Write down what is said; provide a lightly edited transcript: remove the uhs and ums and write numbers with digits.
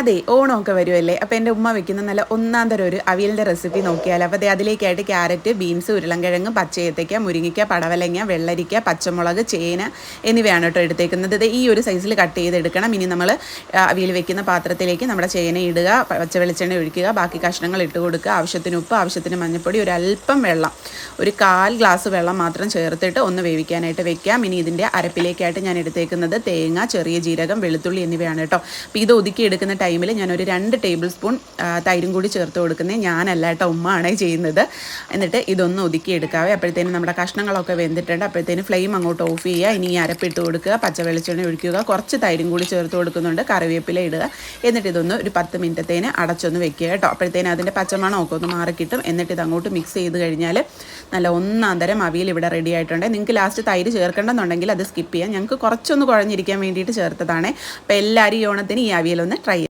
അതെ, ഓണമൊക്കെ വരുമല്ലേ. അപ്പോൾ എൻ്റെ ഉമ്മ വെക്കുന്ന നല്ല ഒന്നാം തരം ഒരു അവിയലിൻ്റെ റെസിപ്പി നോക്കിയാലോ. അപ്പോൾ അതിലേക്കായിട്ട് ക്യാരറ്റ്, ബീൻസ്, ഉരുളൻകിഴങ്ങ്, പച്ചയേത്തയ്ക്ക, മുരിങ്ങയ്ക്ക, പടവലങ്ങ, വെള്ളരിക്ക, പച്ചമുളക്, ചേന എന്നിവയാണ് കേട്ടോ എടുത്തേക്കുന്നത്. ഇത് ഈ ഒരു സൈസിൽ കട്ട് ചെയ്തെടുക്കണം. ഇനി നമ്മൾ അവിയൽ വെക്കുന്ന പാത്രത്തിലേക്ക് നമ്മുടെ ചേന ഇടുക, പച്ച വെളിച്ചെണ്ണ ഒഴിക്കുക, ബാക്കി കഷ്ണങ്ങൾ ഇട്ട് കൊടുക്കുക, ആവശ്യത്തിന് ഉപ്പ്, ആവശ്യത്തിന് മഞ്ഞൾപ്പൊടി, ഒരല്പം വെള്ളം, ഒരു 1/4 ഗ്ലാസ് വെള്ളം മാത്രം ചേർത്തിട്ട് ഒന്ന് വേവിക്കാനായിട്ട് വെക്കാം. ഇനി ഇതിൻ്റെ അരപ്പിലേക്കായിട്ട് ഞാൻ എടുത്തേക്കുന്നത് തേങ്ങ, ചെറിയ ജീരകം, വെളുത്തുള്ളി എന്നിവയാണ് കേട്ടോ. അപ്പോൾ ഇത് ഒതുക്കി എടുക്കുന്ന ടൈമിൽ ഞാനൊരു 2 ടേബിൾ സ്പൂൺ തൈരും കൂടി ചേർത്ത് കൊടുക്കുന്നത്. ഞാനല്ല കേട്ടോ, ഉമ്മയാണ് ചെയ്യുന്നത്. എന്നിട്ട് ഇതൊന്ന് ഒതുക്കി എടുക്കാവേ. അപ്പോഴത്തേനും നമ്മുടെ കഷ്ണങ്ങളൊക്കെ വെന്തിട്ടുണ്ട്. അപ്പോഴത്തേനും ഫ്ലെയിം അങ്ങോട്ട് ഓഫ് ചെയ്യുക. ഇനി ഈ അരപ്പിട്ട് കൊടുക്കുക, പച്ച വെളിച്ചെണ്ണ ഒഴിക്കുക, കുറച്ച് തൈരും കൂടി ചേർത്ത് കൊടുക്കുന്നുണ്ട്, കറിവേപ്പില ഇടുക. എന്നിട്ട് ഇതൊന്ന് ഒരു 10 മിനിറ്റത്തേന് അടച്ചൊന്ന് വെക്കുക കേട്ടോ. അപ്പോഴത്തേനും അതിൻ്റെ പച്ചമണമൊക്കെ ഒന്ന് മാറിക്കിട്ടും. എന്നിട്ട് ഇത് അങ്ങോട്ട് മിക്സ് ചെയ്ത് കഴിഞ്ഞാൽ നല്ല ഒന്നാം തരം അവിയൽ ഇവിടെ റെഡി ആയിട്ടുണ്ട്. നിങ്ങൾക്ക് ലാസ്റ്റ് തൈര് ചേർക്കേണ്ടെന്നുണ്ടെങ്കിൽ അത് സ്കിപ്പ് ചെയ്യാം. ഞങ്ങൾക്ക് കുറച്ചൊന്ന് കുഴഞ്ഞിരിക്കാൻ വേണ്ടിയിട്ട് ചേർത്തതാണ്. അപ്പോൾ എല്ലാവരും ഈ ഓണത്തിന് ഈ അവിയലൊന്ന് ട്രൈ